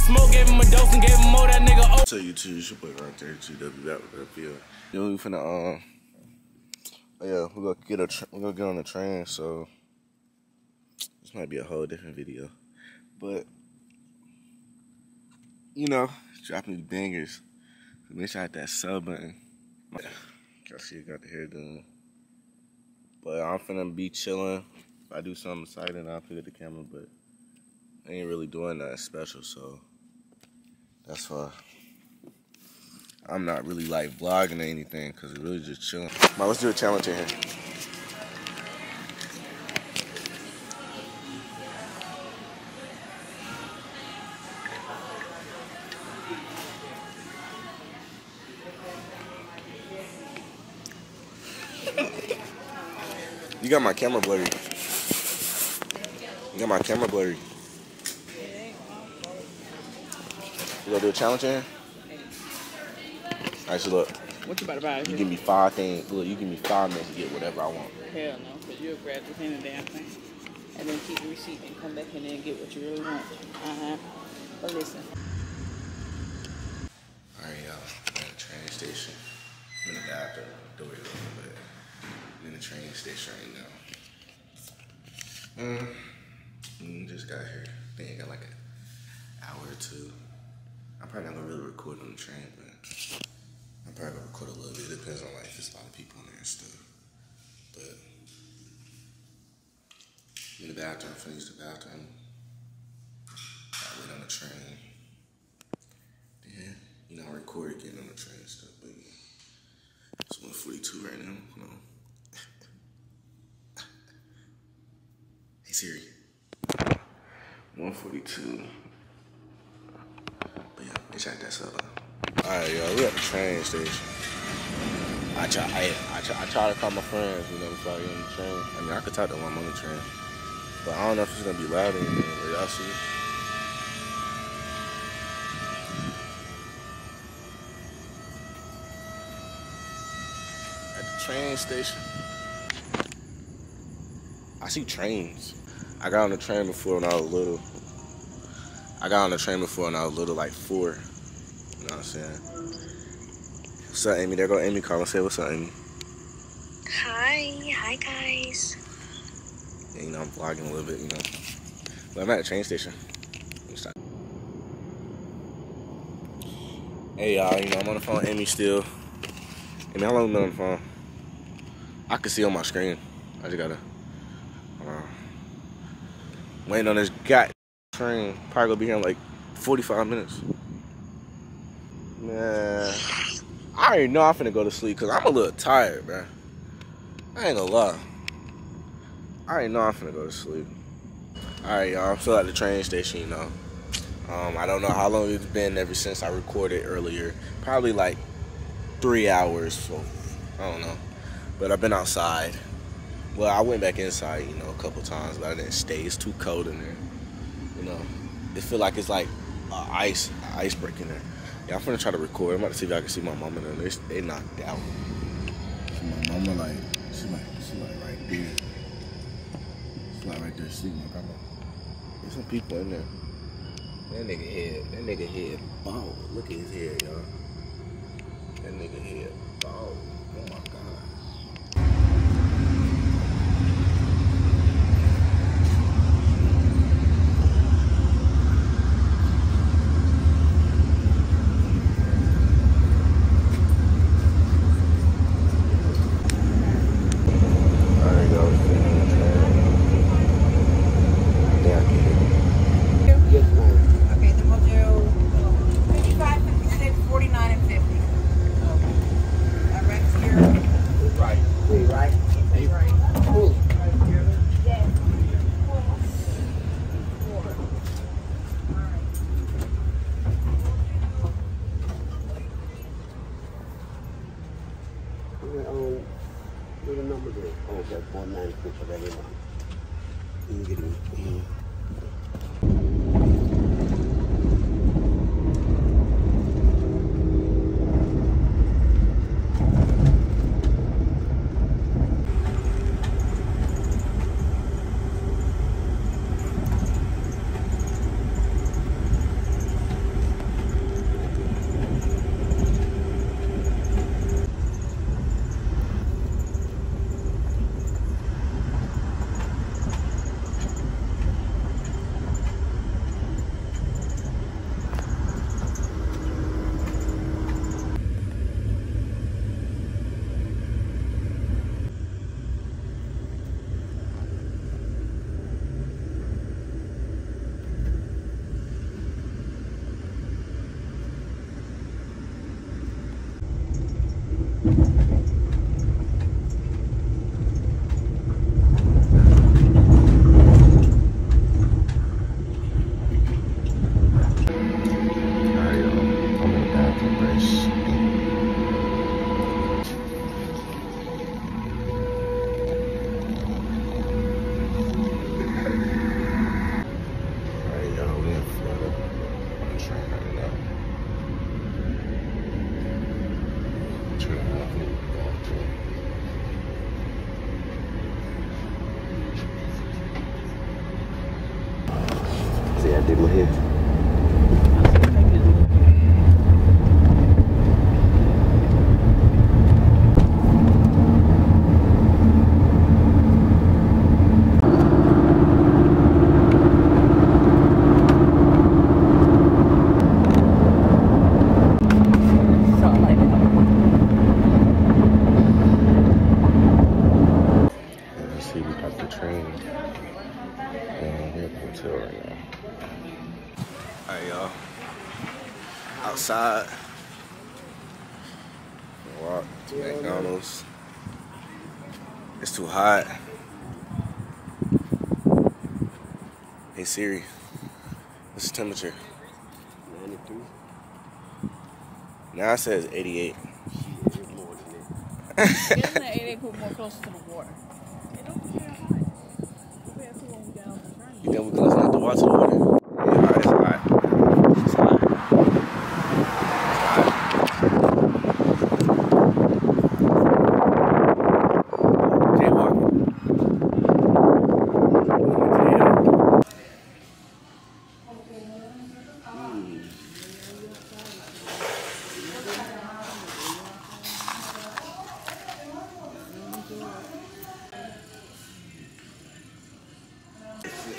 smoke, gave him a dose and gave him more, that nigga. Oh. So YouTube, it's your boy right there, GW, that feel. Yo, we finna, oh yeah, we're gonna get on the train, so this might be a whole different video. But, you know, dropping these bangers. Make sure I hit that sub button. Y'all see, got the hair done. But I'm finna be chilling. If I do something exciting, I'll pick up the camera, but I ain't really doing nothing special, so that's why I'm not really like vlogging or anything, because it's really just chilling. Now, let's do a challenge in here. You got my camera blurry. You got my camera blurry. You gonna do a challenge in here? Alright, so look. What you about to buy? You give me 5 things. Look, you give me 5 minutes to get whatever I want. Hell no, because you'll grab this any damn thing. And then keep the receipt and come back in there and get what you really want. But listen. Alright, y'all. I'm at the train station. I'm in the bathroom. Door is open, but I'm in the train station right now. Just got here. I think I got like an hour or two. I'm probably not gonna really record on the train, but I'm probably gonna record a little bit. It depends on like if there's a lot of people in there and stuff. But in the bathroom, finish the bathroom. I wait on the train. Then, you know, I record getting on the train and stuff, but yeah. It's 1:42 right now. Hold on. Hey Siri. 1:42. But yeah, they shot that up. Alright, y'all, we at the train station. I try to call my friends, you know, before I get on the train. I mean, I could talk to them while I'm on the train. But I don't know if it's gonna be loud or anything, but y'all see. At the train station. I see trains. I got on the train before when I was little. Like 4. You know what I'm saying? What's up, Amy? There go Amy calling. Say what's up, Amy. Hi guys. Yeah, you know, I'm vlogging a little bit, you know. But I'm at the train station. Hey, y'all, you know, I'm on the phone with Amy still. Amy, how long have you been on the phone? I can see on my screen. I just gotta, waiting on this train. Probably gonna be here in like 45 minutes. Man, I already know I'm finna go to sleep because I'm a little tired, man. I ain't gonna lie. I already know I'm finna go to sleep. Alright, y'all, I'm still at the train station, you know. I don't know how long it's been ever since I recorded earlier. Probably like 3 hours, so I don't know. But I've been outside. Well, I went back inside, you know, a couple times, but I didn't stay. It's too cold in there. You know, it feel like it's like ice break in there. Yeah, I'm finna try to record. I'm about to see if I can see my mama in there. They knocked out. My mama like, she like right there. She's like right there. See my grandma. There's some people in there. That nigga head bald. Look at his head, y'all. That nigga head bald. Oh my God. Where the number is? Oh, that's 496 of every month. You can get it. See, I did my hair. Alright, y'all. Outside. Walk to McDonald's. It's too hot. Hey Siri, what's the temperature? 92. Now it says 88. It's more than that. Isn't that 88 put more closer to the water? It don't feel hot. Compared to when we got off the train. You think we close enough to watch the water? Yeah, it's hot. It's hot.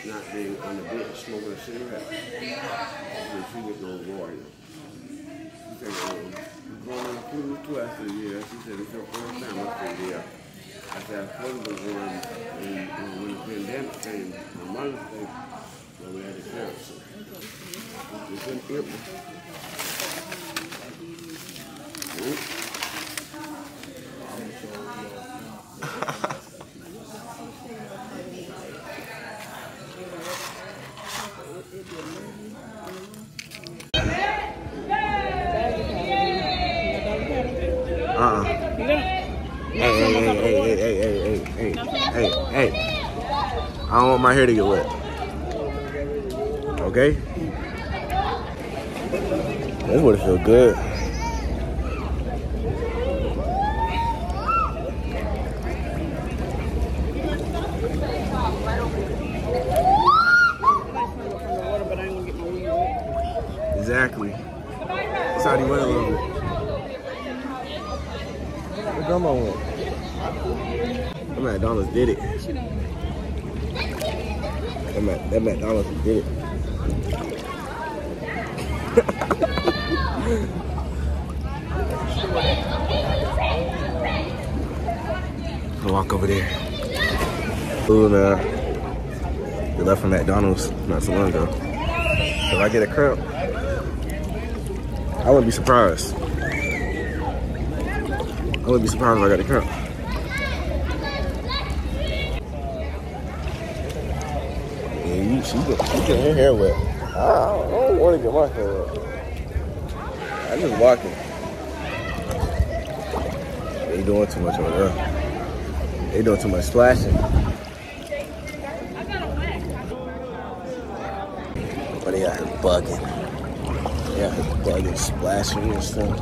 Not being on the bench smoking a cigarette. So she was going to warrior. She said, you're going on a cruise twice a year. She said, it's your first time. I said, yeah. I said, I supposed to go on when the pandemic came on Mother's Day, when we had the sheriff. So it's in April. Hey. I don't want my hair to get wet. Okay? This would feel good. Exactly. It's already wet a little bit. Where grandma went? That McDonald's did it. That McDonald's did it. I'll walk over there. Ooh, man. We left from McDonald's not so long ago. If I get a cramp, I wouldn't be surprised. I wouldn't be surprised if I got a cramp. Yeah, she getting her hair wet. I don't want to get my hair wet. I'm just walking. They doing too much over there. They doing too much splashing. But they got her bugging. They got her bugging, splashing and stuff.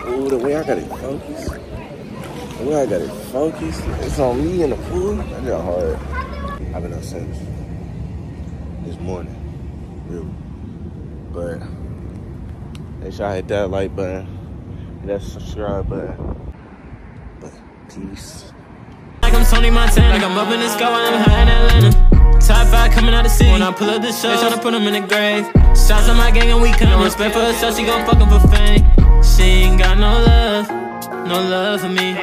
Ooh, the way I got it focused. The way I got it focused. It's on me in the pool. That got hard. I've been up since this morning, really. But make sure I hit that like button, hit that subscribe button. But peace. Like I'm Tony Montana, like I'm up in the sky while I'm high in Atlanta. Top 5 coming out the city. When I pull up the show, they tryna put them in the grave. Shots on my gang and we come. No respect for herself, she gon' fuck 'em for fame. She ain't got no love for me.